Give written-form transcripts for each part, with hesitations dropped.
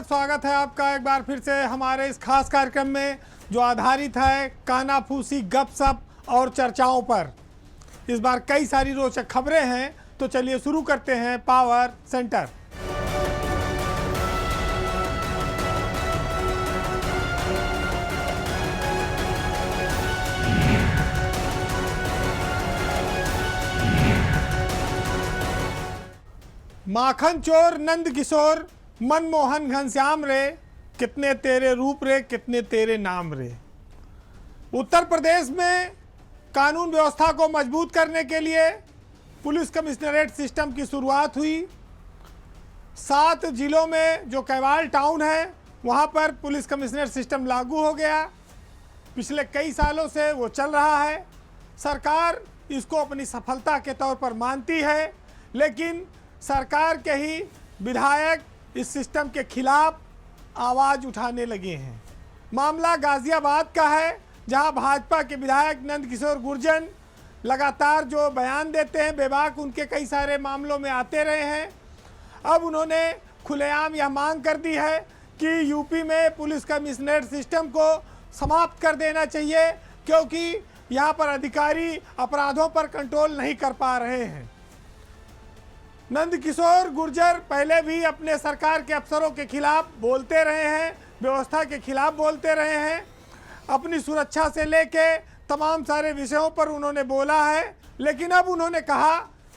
स्वागत है आपका एक बार फिर से हमारे इस खास कार्यक्रम में जो आधारित है कानाफूसी गपशप और चर्चाओं पर। इस बार कई सारी रोचक खबरें हैं, तो चलिए शुरू करते हैं पावर सेंटर। माखन चोर नंद किशोर मनमोहन घनश्याम रे, कितने तेरे रूप रे कितने तेरे नाम रे। उत्तर प्रदेश में कानून व्यवस्था को मजबूत करने के लिए पुलिस कमिश्नरेट सिस्टम की शुरुआत हुई। 7 जिलों में जो कैवाल टाउन है वहां पर पुलिस कमिश्नरेट सिस्टम लागू हो गया। पिछले कई सालों से वो चल रहा है। सरकार इसको अपनी सफलता के तौर पर मानती है, लेकिन सरकार के ही विधायक इस सिस्टम के खिलाफ आवाज़ उठाने लगे हैं। मामला गाज़ियाबाद का है, जहां भाजपा के विधायक नंद किशोर गुर्जर लगातार जो बयान देते हैं बेबाक उनके कई सारे मामलों में आते रहे हैं। अब उन्होंने खुलेआम यह मांग कर दी है कि यूपी में पुलिस कमिश्नरेट सिस्टम को समाप्त कर देना चाहिए, क्योंकि यहाँ पर अधिकारी अपराधों पर कंट्रोल नहीं कर पा रहे हैं। नंद किशोर गुर्जर पहले भी अपने सरकार के अफसरों के खिलाफ बोलते रहे हैं, व्यवस्था के खिलाफ बोलते रहे हैं। अपनी सुरक्षा से लेके तमाम सारे विषयों पर उन्होंने बोला है, लेकिन अब उन्होंने कहा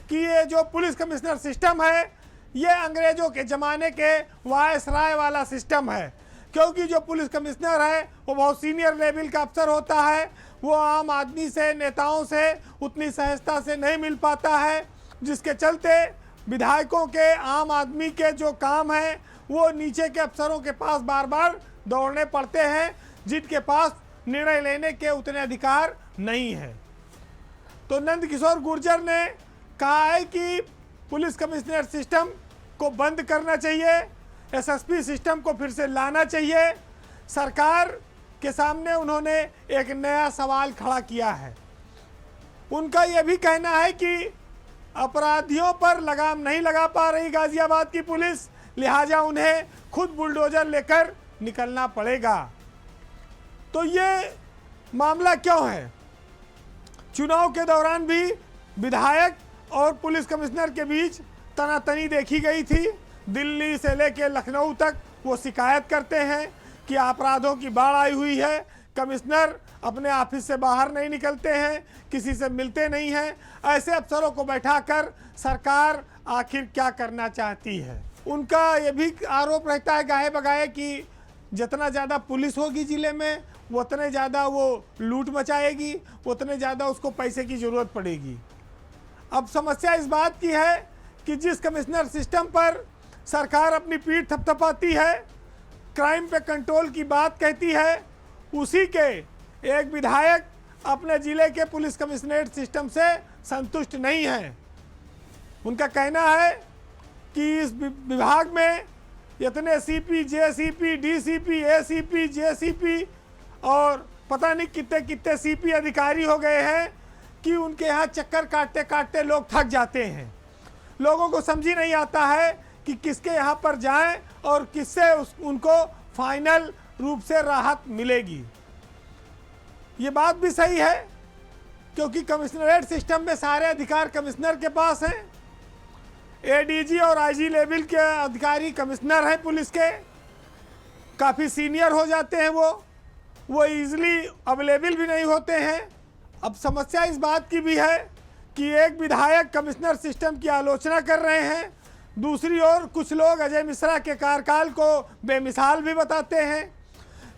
कि ये जो पुलिस कमिश्नर सिस्टम है ये अंग्रेजों के ज़माने के वायसराय वाला सिस्टम है, क्योंकि जो पुलिस कमिश्नर है वो बहुत सीनियर लेवल का अफसर होता है। वो आम आदमी से, नेताओं से उतनी सहजता से नहीं मिल पाता है, जिसके चलते विधायकों के, आम आदमी के जो काम हैं वो नीचे के अफसरों के पास बार बार दौड़ने पड़ते हैं, जिनके पास निर्णय लेने के उतने अधिकार नहीं है। तो नंद किशोर गुर्जर ने कहा है कि पुलिस कमिश्नरेट सिस्टम को बंद करना चाहिए, एसएसपी सिस्टम को फिर से लाना चाहिए। सरकार के सामने उन्होंने एक नया सवाल खड़ा किया है। उनका यह भी कहना है कि अपराधियों पर लगाम नहीं लगा पा रही गाज़ियाबाद की पुलिस, लिहाजा उन्हें खुद बुलडोजर लेकर निकलना पड़ेगा। तो ये मामला क्यों है? चुनाव के दौरान भी विधायक और पुलिस कमिश्नर के बीच तनातनी देखी गई थी। दिल्ली से लेकर लखनऊ तक वो शिकायत करते हैं कि अपराधों की बाढ़ आई हुई है। कमिश्नर अपने ऑफिस से बाहर नहीं निकलते हैं, किसी से मिलते नहीं हैं। ऐसे अफसरों को बैठाकर सरकार आखिर क्या करना चाहती है? उनका ये भी आरोप रहता है गाहे बगाहे कि जितना ज़्यादा पुलिस होगी ज़िले में उतने ज़्यादा वो लूट मचाएगी, उतने ज़्यादा उसको पैसे की ज़रूरत पड़ेगी। अब समस्या इस बात की है कि जिस कमिश्नर सिस्टम पर सरकार अपनी पीठ थपथपाती है, क्राइम पे कंट्रोल की बात कहती है, उसी के एक विधायक अपने ज़िले के पुलिस कमिश्नरेट सिस्टम से संतुष्ट नहीं है। उनका कहना है कि इस विभाग में इतने CP, JCP, DCP, ACP, JCP और पता नहीं कितने कितने सीपी अधिकारी हो गए हैं कि उनके यहाँ चक्कर काटते काटते लोग थक जाते हैं। लोगों को समझ ही नहीं आता है कि किसके यहाँ पर जाएं और किससे उनको फाइनल रूप से राहत मिलेगी। ये बात भी सही है, क्योंकि कमिश्नरेट सिस्टम में सारे अधिकार कमिश्नर के पास हैं। एडीजी और आईजी लेवल के अधिकारी कमिश्नर हैं पुलिस के, काफ़ी सीनियर हो जाते हैं। वो इजीली अवेलेबल भी नहीं होते हैं। अब समस्या इस बात की भी है कि एक विधायक कमिश्नर सिस्टम की आलोचना कर रहे हैं, दूसरी ओर कुछ लोग अजय मिश्रा के कार्यकाल को बेमिसाल भी बताते हैं।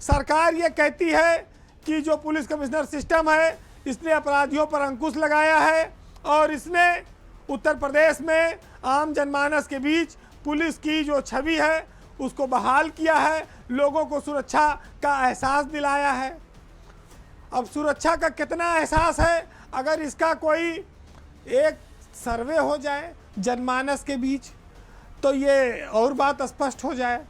सरकार ये कहती है कि जो पुलिस कमिश्नर सिस्टम है इसने अपराधियों पर अंकुश लगाया है और इसने उत्तर प्रदेश में आम जनमानस के बीच पुलिस की जो छवि है उसको बहाल किया है, लोगों को सुरक्षा का एहसास दिलाया है। अब सुरक्षा का कितना एहसास है, अगर इसका कोई एक सर्वे हो जाए जनमानस के बीच तो ये और बात स्पष्ट हो जाए।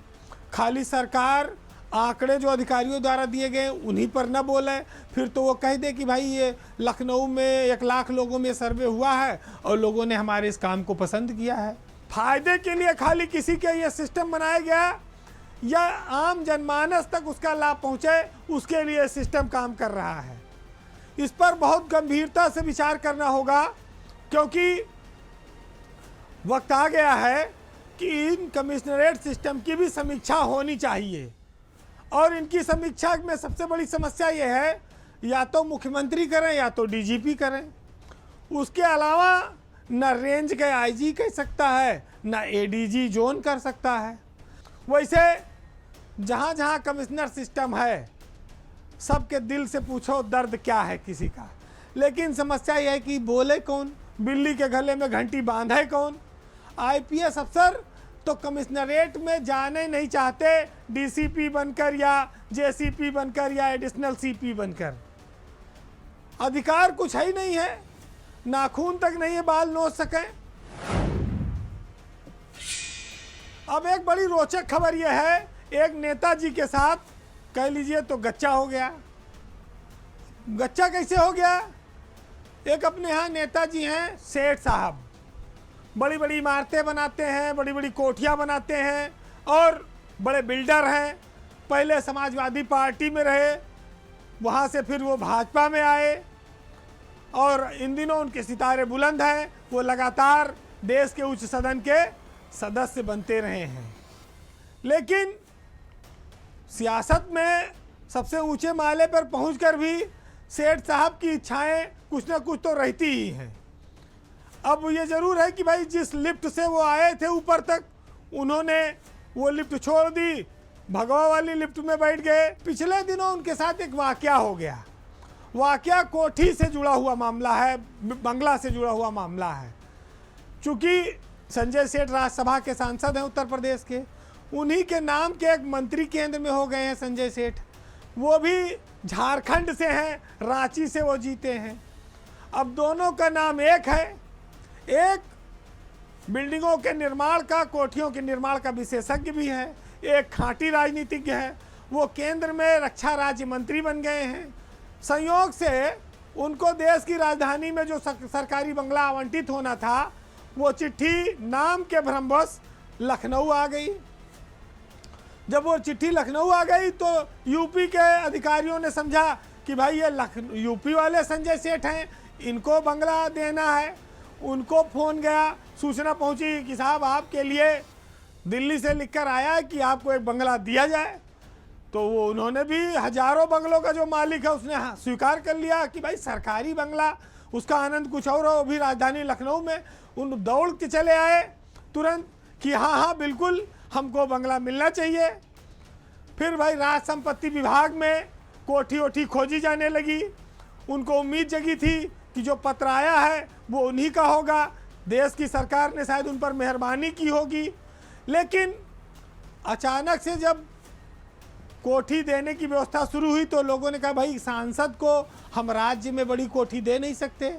खाली सरकार आंकड़े जो अधिकारियों द्वारा दिए गए उन्हीं पर न बोले, फिर तो वो कह दे कि भाई ये लखनऊ में 1 लाख लोगों में सर्वे हुआ है और लोगों ने हमारे इस काम को पसंद किया है। फायदे के लिए खाली किसी के ये सिस्टम बनाया गया, या आम जनमानस तक उसका लाभ पहुंचे, उसके लिए सिस्टम काम कर रहा है। इस पर बहुत गंभीरता से विचार करना होगा, क्योंकि वक्त आ गया है कि इन कमिश्नरेट सिस्टम की भी समीक्षा होनी चाहिए। और इनकी समीक्षा में सबसे बड़ी समस्या ये है, या तो मुख्यमंत्री करें या तो डीजीपी करें। उसके अलावा न रेंज के आईजी कर सकता है, न एडीजी जोन कर सकता है। वैसे जहाँ जहाँ कमिश्नर सिस्टम है, सबके दिल से पूछो दर्द क्या है किसी का। लेकिन समस्या यह है कि बोले कौन, बिल्ली के गले में घंटी बांधे कौन। आईपीएस अफसर तो कमिश्नरेट में जाने नहीं चाहते, डीसीपी बनकर या जेसीपी बनकर या एडिशनल सीपी बनकर। अधिकार कुछ है ही नहीं है, नाखून तक नहीं है बाल नोच सकें। अब एक बड़ी रोचक खबर यह है, एक नेताजी के साथ कह लीजिए तो गच्चा हो गया। गच्चा कैसे हो गया? एक अपने यहाँ नेताजी हैं सेठ साहब, बड़ी बड़ी इमारतें बनाते हैं, बड़ी बड़ी कोठियाँ बनाते हैं और बड़े बिल्डर हैं। पहले समाजवादी पार्टी में रहे, वहाँ से फिर वो भाजपा में आए और इन दिनों उनके सितारे बुलंद हैं। वो लगातार देश के उच्च सदन के सदस्य बनते रहे हैं। लेकिन सियासत में सबसे ऊंचे माले पर पहुंचकर भी सेठ साहब की इच्छाएं कुछ ना कुछ तो रहती ही हैं। अब ये ज़रूर है कि भाई जिस लिफ्ट से वो आए थे ऊपर तक, उन्होंने वो लिफ्ट छोड़ दी, भगवा वाली लिफ्ट में बैठ गए। पिछले दिनों उनके साथ एक वाकया हो गया। वाकया कोठी से जुड़ा हुआ मामला है, बंगला से जुड़ा हुआ मामला है। चूँकि संजय सेठ राज्यसभा के सांसद हैं उत्तर प्रदेश के, उन्हीं के नाम के एक मंत्री केंद्र में हो गए हैं संजय सेठ। वो भी झारखंड से हैं, रांची से वो जीते हैं। अब दोनों का नाम एक है। एक बिल्डिंगों के निर्माण का, कोठियों के निर्माण का विशेषज्ञ भी है, एक खांटी राजनीतिज्ञ है। वो केंद्र में रक्षा राज्य मंत्री बन गए हैं। संयोग से उनको देश की राजधानी में जो सरकारी बंगला आवंटित होना था, वो चिट्ठी नाम के भ्रमवश लखनऊ आ गई। जब वो चिट्ठी लखनऊ आ गई तो यूपी के अधिकारियों ने समझा कि भाई ये यूपी वाले संजय सेठ हैं, इनको बंगला देना है। उनको फ़ोन गया, सूचना पहुंची कि साहब आपके लिए दिल्ली से लिखकर आया है कि आपको एक बंगला दिया जाए। तो वो उन्होंने भी हजारों बंगलों का जो मालिक है उसने स्वीकार कर लिया कि भाई सरकारी बंगला, उसका आनंद कुछ और हो, वो भी राजधानी लखनऊ में। उन दौड़ के चले आए तुरंत कि हाँ हाँ बिल्कुल हमको बंगला मिलना चाहिए। फिर भाई राज संपत्ति विभाग में कोठी ओठी खोजी जाने लगी। उनको उम्मीद जगी थी कि जो पत्र आया है वो उन्हीं का होगा, देश की सरकार ने शायद उन पर मेहरबानी की होगी। लेकिन अचानक से जब कोठी देने की व्यवस्था शुरू हुई तो लोगों ने कहा भाई सांसद को हम राज्य में बड़ी कोठी दे नहीं सकते।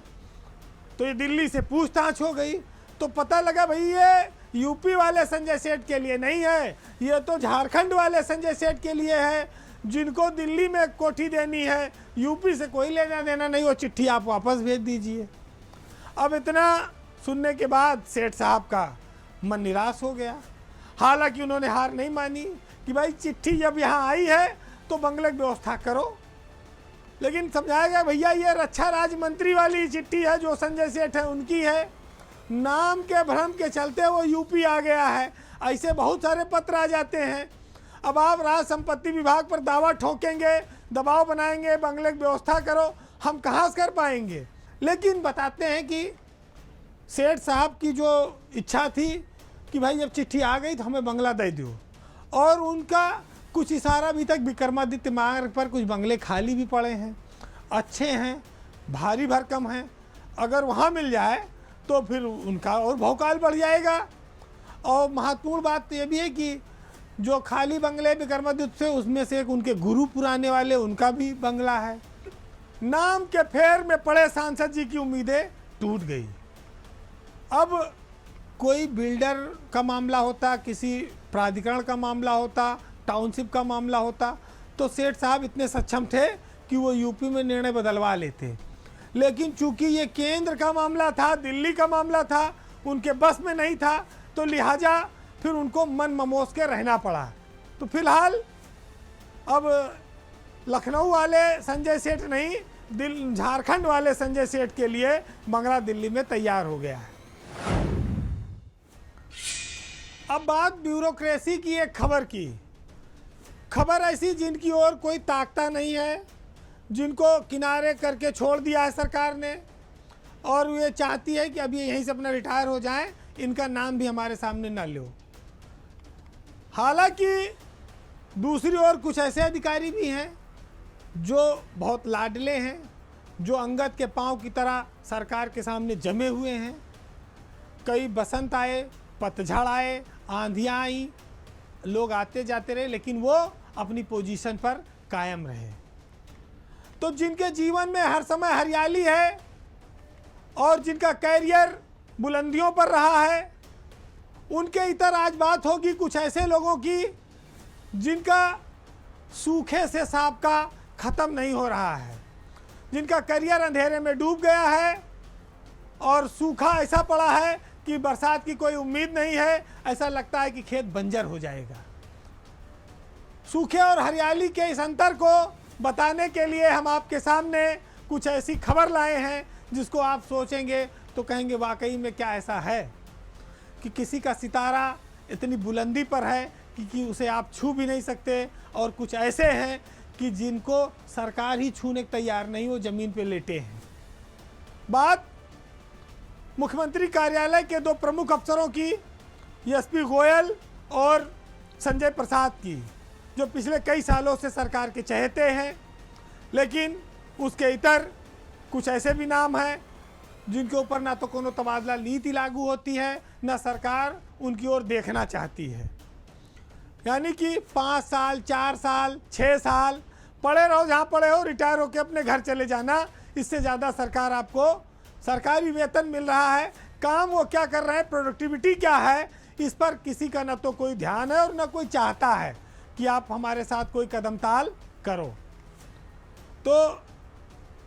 तो ये दिल्ली से पूछताछ हो गई तो पता लगा भाई ये यूपी वाले संजय सेठ के लिए नहीं है, ये तो झारखंड वाले संजय सेठ के लिए है, जिनको दिल्ली में कोठी देनी है। यूपी से कोई लेना देना नहीं, वो चिट्ठी आप वापस भेज दीजिए। अब इतना सुनने के बाद सेठ साहब का मन निराश हो गया। हालांकि उन्होंने हार नहीं मानी कि भाई चिट्ठी जब यहाँ आई है तो बंगले की व्यवस्था करो। लेकिन समझाया गया भैया ये रक्षा राज्य मंत्री वाली चिट्ठी है, जो संजय सेठ है उनकी है, नाम के भ्रम के चलते वो यूपी आ गया है। ऐसे बहुत सारे पत्र आ जाते हैं। अब आप राज संपत्ति विभाग पर दावा ठोकेंगे, दबाव बनाएंगे, बंगले की व्यवस्था करो, हम कहाँ से कर पाएंगे। लेकिन बताते हैं कि सेठ साहब की जो इच्छा थी कि भाई जब चिट्ठी आ गई तो हमें बंगला दे दो, और उनका कुछ इशारा अभी तक विक्रमादित्य मार्ग पर कुछ बंगले खाली भी पड़े हैं, अच्छे हैं, भारी भरकम हैं। अगर वहाँ मिल जाए तो फिर उनका और भौकाल बढ़ जाएगा। और महत्वपूर्ण बात ये भी है कि जो खाली बंगले विक्रमादित्य से, उसमें से एक उनके गुरु पुराने वाले, उनका भी बंगला है। नाम के फेर में पड़े सांसद जी की उम्मीदें टूट गई। अब कोई बिल्डर का मामला होता, किसी प्राधिकरण का मामला होता, टाउनशिप का मामला होता, तो सेठ साहब इतने सक्षम थे कि वो यूपी में निर्णय बदलवा लेते। लेकिन चूंकि ये केंद्र का मामला था, दिल्ली का मामला था, उनके बस में नहीं था, तो लिहाजा फिर उनको मन ममोस के रहना पड़ा। तो फिलहाल अब लखनऊ वाले संजय सेठ नहीं, झारखंड वाले संजय सेठ के लिए बंगला दिल्ली में तैयार हो गया है। अब बात ब्यूरोक्रेसी की एक खबर की। खबर ऐसी जिनकी ओर कोई ताकता नहीं है, जिनको किनारे करके छोड़ दिया है सरकार ने, और ये चाहती है कि अभी यहीं से अपना रिटायर हो जाएं, इनका नाम भी हमारे सामने ना लो। हालांकि दूसरी ओर कुछ ऐसे अधिकारी भी हैं जो बहुत लाडले हैं, जो अंगद के पांव की तरह सरकार के सामने जमे हुए हैं। कई बसंत आए, पतझड़ आए, आंधियाँ आई, लोग आते जाते रहे, लेकिन वो अपनी पोजीशन पर कायम रहे। तो जिनके जीवन में हर समय हरियाली है और जिनका कैरियर बुलंदियों पर रहा है, उनके इतर आज बात होगी कुछ ऐसे लोगों की जिनका सूखे से सांप का ख़त्म नहीं हो रहा है, जिनका करियर अंधेरे में डूब गया है और सूखा ऐसा पड़ा है कि बरसात की कोई उम्मीद नहीं है। ऐसा लगता है कि खेत बंजर हो जाएगा। सूखे और हरियाली के इस अंतर को बताने के लिए हम आपके सामने कुछ ऐसी खबर लाए हैं जिसको आप सोचेंगे तो कहेंगे वाकई में क्या ऐसा है कि किसी का सितारा इतनी बुलंदी पर है कि उसे आप छू भी नहीं सकते, और कुछ ऐसे हैं कि जिनको सरकार ही छूने को तैयार नहीं, वो ज़मीन पे लेटे हैं। बात मुख्यमंत्री कार्यालय के दो प्रमुख अफसरों की, एसपी गोयल और संजय प्रसाद की, जो पिछले कई सालों से सरकार के चहेते हैं, लेकिन उसके इतर कुछ ऐसे भी नाम हैं जिनके ऊपर ना तो कोनो तबादला नीति लागू होती है, ना सरकार उनकी ओर देखना चाहती है। यानी कि 5 साल, 4 साल, 6 साल पड़े रहो जहाँ पड़े हो, रिटायर होकर अपने घर चले जाना। इससे ज़्यादा सरकार आपको सरकारी वेतन मिल रहा है, काम वो क्या कर रहे हैं, प्रोडक्टिविटी क्या है, इस पर किसी का ना तो कोई ध्यान है और ना कोई चाहता है कि आप हमारे साथ कोई कदम ताल करो। तो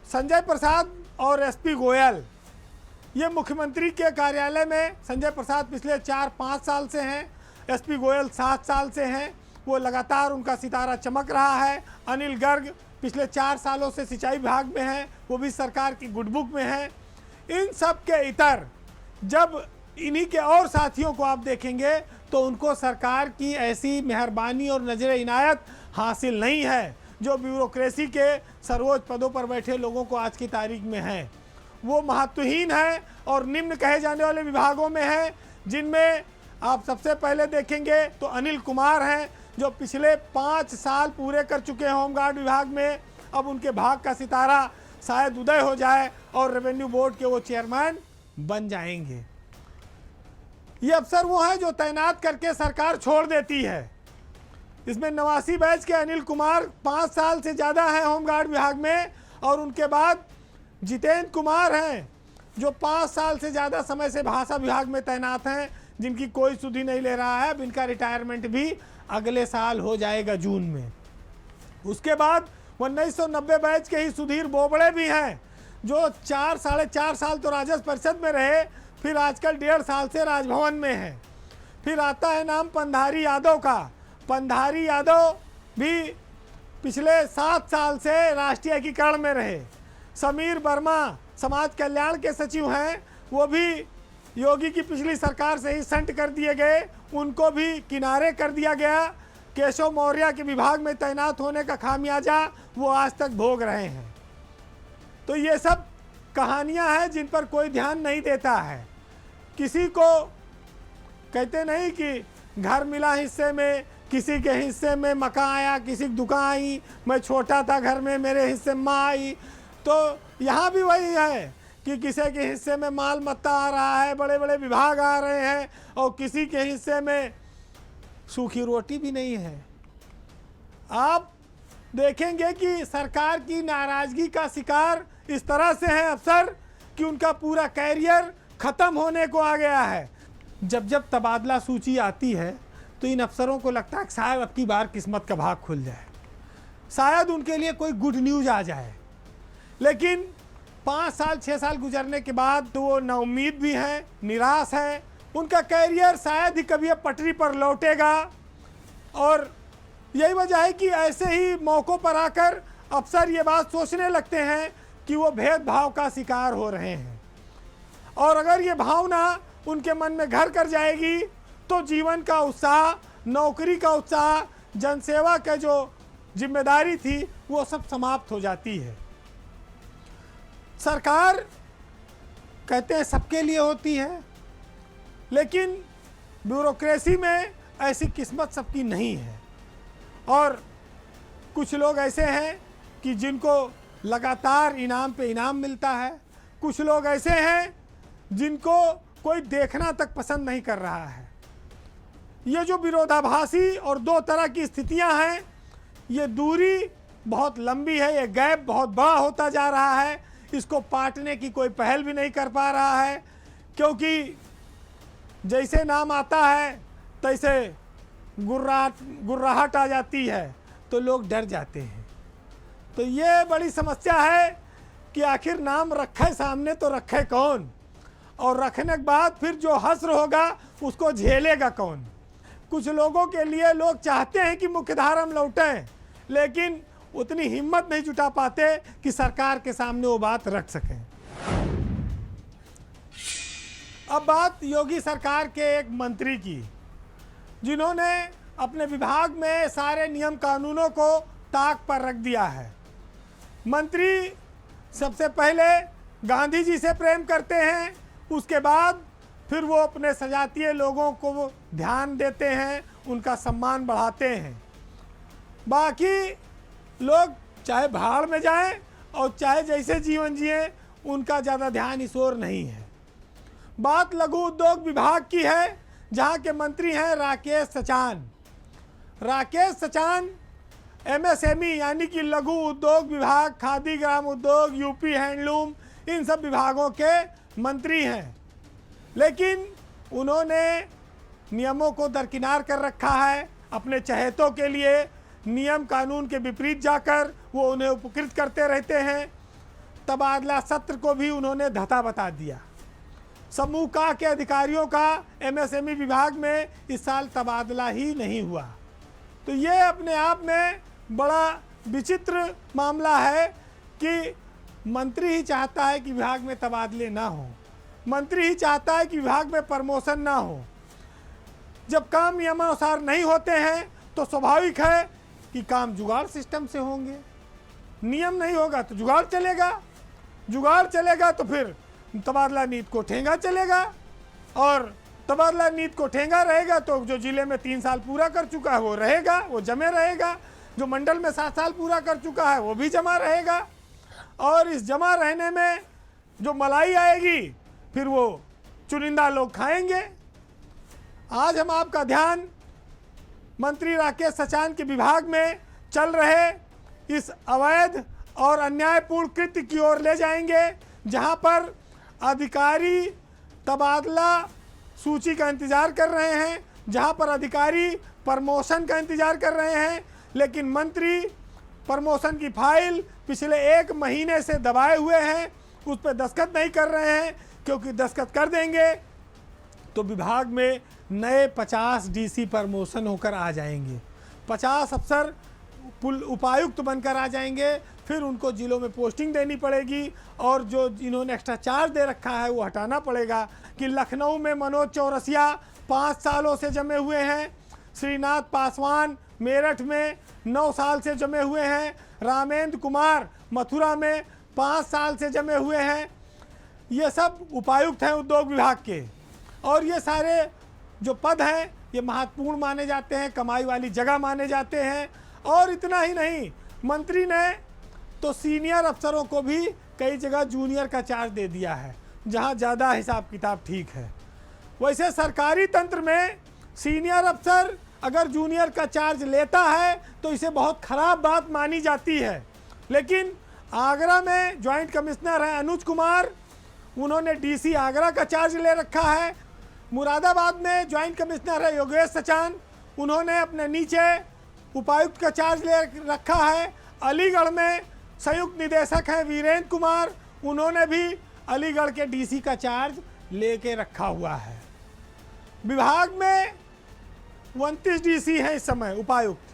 संजय प्रसाद और एसपी गोयल, ये मुख्यमंत्री के कार्यालय में संजय प्रसाद पिछले 4-5 साल से हैं, एसपी गोयल 7 साल से हैं। वो लगातार उनका सितारा चमक रहा है। अनिल गर्ग पिछले 4 सालों से सिंचाई विभाग में हैं, वो भी सरकार की गुड बुक में हैं। इन सब के इतर जब इन्हीं के और साथियों को आप देखेंगे तो उनको सरकार की ऐसी मेहरबानी और नजर इनायत हासिल नहीं है जो ब्यूरोक्रेसी के सर्वोच्च पदों पर बैठे लोगों को आज की तारीख में है। वो महत्वहीन है और निम्न कहे जाने वाले विभागों में है, जिनमें आप सबसे पहले देखेंगे तो अनिल कुमार हैं, जो पिछले 5 साल पूरे कर चुके हैं होमगार्ड विभाग में। अब उनके भाग का सितारा शायद उदय हो जाए और रेवेन्यू बोर्ड के वो चेयरमैन बन जाएंगे। ये अफसर वो हैं जो तैनात करके सरकार छोड़ देती है। इसमें 89 बैच के अनिल कुमार 5 साल से ज़्यादा हैं होमगार्ड विभाग में, और उनके बाद जितेंद्र कुमार हैं जो 5 साल से ज़्यादा समय से भाषा विभाग में तैनात हैं, जिनकी कोई सुधि नहीं ले रहा है। अब इनका रिटायरमेंट भी अगले साल हो जाएगा जून में। उसके बाद 1990 बैच के ही सुधीर बोबड़े भी हैं, जो 4-4.5 साल तो राजस्व परिषद में रहे, फिर आजकल 1.5 साल से राजभवन में हैं। फिर आता है नाम पंधारी यादव का। पंधारी यादव भी पिछले 7 साल से राष्ट्रीय एकीकरण में रहे। समीर वर्मा समाज कल्याण के सचिव हैं, वो भी योगी की पिछली सरकार से ही संट कर दिए गए, उनको भी किनारे कर दिया गया। केशव मौर्य के विभाग में तैनात होने का खामियाजा वो आज तक भोग रहे हैं। तो ये सब कहानियां हैं जिन पर कोई ध्यान नहीं देता है। किसी को कहते नहीं कि घर मिला हिस्से में, किसी के हिस्से में मकान आया, किसी की दुकान आई, मैं छोटा था घर में मेरे हिस्से में माँ आई। तो यहाँ भी वही है कि किसी के हिस्से में माल मत्ता आ रहा है, बड़े बड़े विभाग आ रहे हैं, और किसी के हिस्से में सूखी रोटी भी नहीं है। आप देखेंगे कि सरकार की नाराजगी का शिकार इस तरह से है अफसर कि उनका पूरा कैरियर खत्म होने को आ गया है। जब जब तबादला सूची आती है तो इन अफसरों को लगता है कि शायद अब की बार किस्मत का भाग खुल जाए, शायद उनके लिए कोई गुड न्यूज आ जाए। लेकिन 5 साल 6 साल गुजरने के बाद तो वो नाउम्मीद भी हैं, निराश हैं। उनका कैरियर शायद ही कभी अब पटरी पर लौटेगा, और यही वजह है कि ऐसे ही मौक़ों पर आकर अफसर ये बात सोचने लगते हैं कि वो भेदभाव का शिकार हो रहे हैं, और अगर ये भावना उनके मन में घर कर जाएगी तो जीवन का उत्साह, नौकरी का उत्साह, जनसेवा का जो जिम्मेदारी थी वो सब समाप्त हो जाती है। सरकार कहते हैं सबके लिए होती है, लेकिन ब्यूरोक्रेसी में ऐसी किस्मत सबकी नहीं है, और कुछ लोग ऐसे हैं कि जिनको लगातार इनाम पे इनाम मिलता है, कुछ लोग ऐसे हैं जिनको कोई देखना तक पसंद नहीं कर रहा है। ये जो विरोधाभासी और दो तरह की स्थितियां हैं, ये दूरी बहुत लंबी है, ये गैप बहुत बड़ा होता जा रहा है। इसको पाटने की कोई पहल भी नहीं कर पा रहा है, क्योंकि जैसे नाम आता है तैसे गुर्राहट आ जाती है, तो लोग डर जाते हैं। तो ये बड़ी समस्या है कि आखिर नाम रखे सामने तो रखे कौन, और रखने के बाद फिर जो हश्र होगा उसको झेलेगा कौन। कुछ लोगों के लिए लोग चाहते हैं कि मुख्यधारा में लौटें, लेकिन उतनी हिम्मत नहीं जुटा पाते कि सरकार के सामने वो बात रख सकें। अब बात योगी सरकार के एक मंत्री की, जिन्होंने अपने विभाग में सारे नियम कानूनों को ताक पर रख दिया है। मंत्री सबसे पहले गांधी जी से प्रेम करते हैं, उसके बाद फिर वो अपने सजातीय लोगों को ध्यान देते हैं, उनका सम्मान बढ़ाते हैं। बाकी लोग चाहे भाड़ में जाएं और चाहे जैसे जीवन जिए, उनका ज़्यादा ध्यान इस ओर नहीं है। बात लघु उद्योग विभाग की है, जहाँ के मंत्री हैं राकेश सचान। राकेश सचान एमएसएमई यानी कि लघु उद्योग विभाग, खादी ग्राम उद्योग, यूपी हैंडलूम, इन सब विभागों के मंत्री हैं, लेकिन उन्होंने नियमों को दरकिनार कर रखा है। अपने चहेतों के लिए नियम कानून के विपरीत जाकर वो उन्हें उपकृत करते रहते हैं। तबादला सत्र को भी उन्होंने धता बता दिया। समूह का के अधिकारियों का एमएसएमई विभाग में इस साल तबादला ही नहीं हुआ। तो ये अपने आप में बड़ा विचित्र मामला है कि मंत्री ही चाहता है कि विभाग में तबादले ना हो, मंत्री ही चाहता है कि विभाग में प्रमोशन ना हो। जब काम नियमानुसार नहीं होते हैं तो स्वाभाविक है कि काम जुगाड़ सिस्टम से होंगे। नियम नहीं होगा तो जुगाड़ चलेगा, जुगाड़ चलेगा तो फिर तबादला नीति को ठेंगा चलेगा, और तबादला नीति को ठेंगा रहेगा तो जो जिले में 3 साल पूरा कर चुका है वो रहेगा, वो जमे रहेगा। जो मंडल में 7 साल पूरा कर चुका है वो भी जमा रहेगा, और इस जमा रहने में जो मलाई आएगी फिर वो चुनिंदा लोग खाएंगे। आज हम आपका ध्यान मंत्री राकेश सचान के विभाग में चल रहे इस अवैध और अन्यायपूर्ण कृत्य की ओर ले जाएंगे, जहां पर अधिकारी तबादला सूची का इंतज़ार कर रहे हैं, जहां पर अधिकारी प्रमोशन का इंतज़ार कर रहे हैं, लेकिन मंत्री प्रमोशन की फाइल पिछले 1 महीने से दबाए हुए हैं, उस पर दस्तखत नहीं कर रहे हैं, क्योंकि दस्तखत कर देंगे तो विभाग में नए 50 डीसी प्रमोशन होकर आ जाएंगे, 50 अफसर उपायुक्त बनकर आ जाएंगे, फिर उनको जिलों में पोस्टिंग देनी पड़ेगी, और जो इन्होंने एक्स्ट्रा चार्ज दे रखा है वो हटाना पड़ेगा। कि लखनऊ में मनोज चौरसिया 5 सालों से जमे हुए हैं, श्रीनाथ पासवान मेरठ में 9 साल से जमे हुए हैं, रामेंद्र कुमार मथुरा में 5 साल से जमे हुए हैं। ये सब उपायुक्त हैं उद्योग विभाग के, और ये सारे जो पद हैं ये महत्वपूर्ण माने जाते हैं, कमाई वाली जगह माने जाते हैं। और इतना ही नहीं, मंत्री ने तो सीनियर अफसरों को भी कई जगह जूनियर का चार्ज दे दिया है, जहां ज़्यादा हिसाब किताब ठीक है। वैसे सरकारी तंत्र में सीनियर अफसर अगर जूनियर का चार्ज लेता है तो इसे बहुत ख़राब बात मानी जाती है, लेकिन आगरा में जॉइंट कमिश्नर हैं अनुज कुमार, उन्होंने डीसी आगरा का चार्ज ले रखा है। मुरादाबाद में जॉइंट कमिश्नर है योगेश सचान, उन्होंने अपने नीचे उपायुक्त का चार्ज ले रखा है। अलीगढ़ में संयुक्त निदेशक हैं वीरेंद्र कुमार, उन्होंने भी अलीगढ़ के डीसी का चार्ज लेके रखा हुआ है। विभाग में 29 डीसी हैं इस समय उपायुक्त,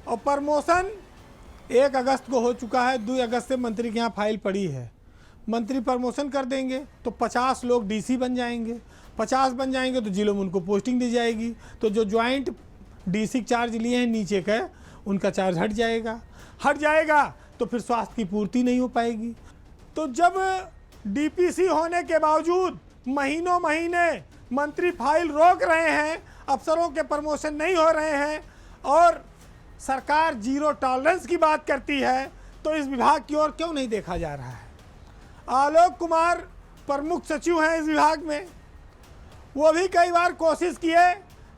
और प्रमोशन 1 अगस्त को हो चुका है, 2 अगस्त से मंत्री के यहाँ फाइल पड़ी है। मंत्री प्रमोशन कर देंगे तो 50 लोग डीसी बन जाएंगे, 50 बन जाएंगे तो जिलों में उनको पोस्टिंग दी जाएगी, तो जो ज्वाइंट डीसी चार्ज लिए हैं नीचे का उनका चार्ज हट जाएगा तो फिर स्वास्थ्य की पूर्ति नहीं हो पाएगी। तो जब डीपीसी होने के बावजूद महीनों महीने मंत्री फाइल रोक रहे हैं, अफसरों के प्रमोशन नहीं हो रहे हैं और सरकार जीरो टॉलरेंस की बात करती है, तो इस विभाग की ओर क्यों नहीं देखा जा रहा है? आलोक कुमार प्रमुख सचिव हैं इस विभाग में, वो भी कई बार कोशिश किए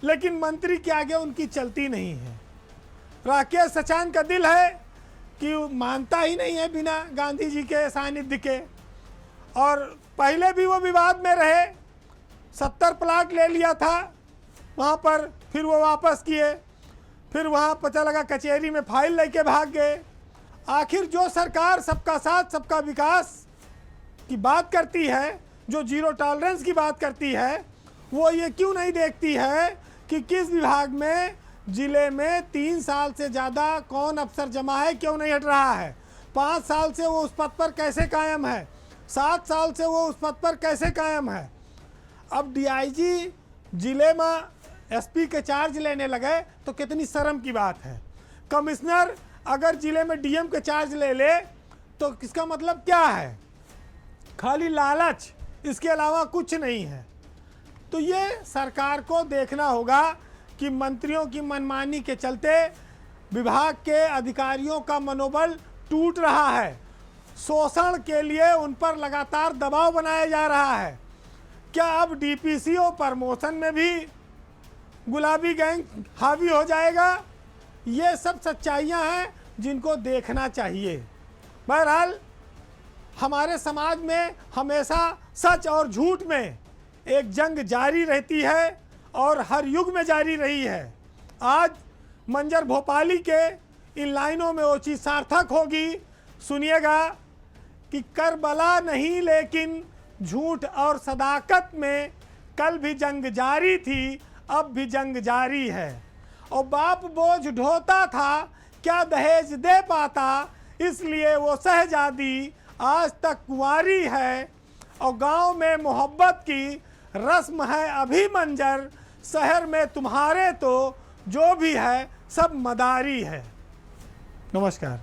लेकिन मंत्री के आगे उनकी चलती नहीं है। राकेश सचान का दिल है कि मानता ही नहीं है बिना गांधी जी के सानिध्य के, और पहले भी वो विवाद में रहे, 70 प्लाट ले लिया था वहाँ पर, फिर वो वापस किए, फिर वहाँ पता लगा कचहरी में फाइल लेके भाग गए। आखिर जो सरकार सबका साथ सबका विकास की बात करती है, जो जीरो टॉलरेंस की बात करती है, वो ये क्यों नहीं देखती है कि किस विभाग में जिले में 3 साल से ज़्यादा कौन अफसर जमा है, क्यों नहीं हट रहा है? 5 साल से वो उस पद पर कैसे कायम है? 7 साल से वो उस पद पर कैसे कायम है? अब डीआईजी जिले में एसपी के चार्ज लेने लगे तो कितनी शर्म की बात है। कमिश्नर अगर जिले में डीएम के चार्ज ले तो इसका मतलब क्या है? खाली लालच, इसके अलावा कुछ नहीं है। तो ये सरकार को देखना होगा कि मंत्रियों की मनमानी के चलते विभाग के अधिकारियों का मनोबल टूट रहा है, शोषण के लिए उन पर लगातार दबाव बनाया जा रहा है। क्या अब डीपीसीओ प्रमोशन में भी गुलाबी गैंग हावी हो जाएगा? ये सब सच्चाइयां हैं जिनको देखना चाहिए। बहरहाल हमारे समाज में हमेशा सच और झूठ में एक जंग जारी रहती है और हर युग में जारी रही है। आज मंजर भोपाली के इन लाइनों में वो चीज़ सार्थक होगी। सुनिएगा कि करबला नहीं लेकिन झूठ और सदाकत में कल भी जंग जारी थी, अब भी जंग जारी है। और बाप बोझ ढोता था, क्या दहेज दे पाता, इसलिए वो शहजादी आज तक कुंवारी है। और गांव में मोहब्बत की रस्म है अभी मंजर, शहर में तुम्हारे तो जो भी है सब मदारी है। नमस्कार।